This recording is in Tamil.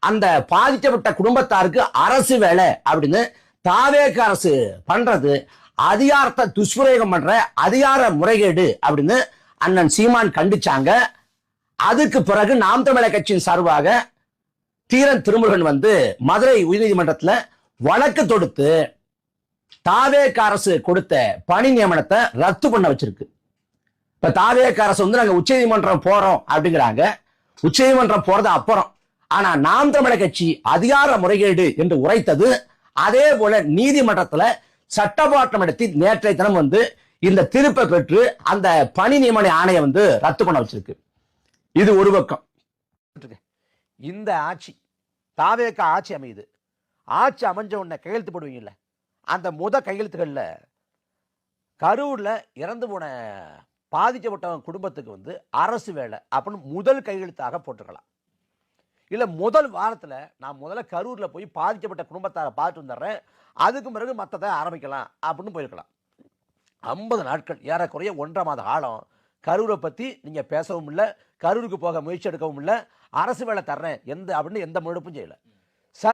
அந்த பாதிக்கப்பட்ட குடும்பத்தாருக்கு அரசு வேலை அப்படின்னு தாவேக அரசு பண்றது அதிகாரத்தை துஷ்பிரயோகம் பண்ற அதிகார முறைகேடு அப்படின்னு அண்ணன் சீமான் கண்டிச்சாங்க. அதுக்கு பிறகு நாம் தமிழர் கட்சியின் சார்பாக தீரன் திருமுருகன் வந்து மதுரை உயர்நீதிமன்றத்தில் வழக்கு தொடுத்து தாவேக அரசு கொடுத்த பணி நியமனத்தை ரத்து பண்ண வச்சிருக்கு. இப்ப தாவேக அரசு வந்து நாங்க உச்சநீதிமன்றம் போறோம் அப்படிங்கிறாங்க. உச்சநீதிமன்றம் போறது அப்புறம், ஆனா நாம் தமிழர் கட்சி அதிகார முறைகேடு என்று உரைத்தது. அதே போல நீதிமன்றத்துல சட்டமாற்றம் நடத்தி நேற்றைய தினம் வந்து இந்த தீர்ப்பை பெற்று அந்த பணி நியமன ஆணையை வந்து ரத்து பண்ண வச்சிருக்கு. இது ஒரு பக்கம். இந்த ஆட்சி தாவேக ஆட்சி அமையுது. ஆட்சி அமைஞ்ச உடனே கையெழுத்து போடுவீங்கல்ல, அந்த கையெழுத்துக்கள்ல கரூர்ல இறந்து போன பாதிக்கப்பட்ட குடும்பத்துக்கு வந்து அரசு வேலை அப்படின்னு முதல் கையெழுத்தாக போட்டுக்கலாம். இல்ல முதல் வாரத்துல நான் முதல்ல கரூர்ல போய் பாதிக்கப்பட்ட குடும்பத்தாரை பார்த்துட்டு வந்துடுறேன், அதுக்கு பிறகு மற்றதை ஆரம்பிக்கலாம் அப்படின்னு போயிருக்கலாம். 50 நாட்கள், ஏறக்குறைய 1.5 மாத காலம் கரூரை பத்தி நீங்க பேசவும் இல்லை, கரூருக்கு போக முயற்சி எடுக்கவும் இல்லை, அரசு வேலை தர்றேன் அப்படின்னு எந்த முன்னெடுப்பும் செய்யல.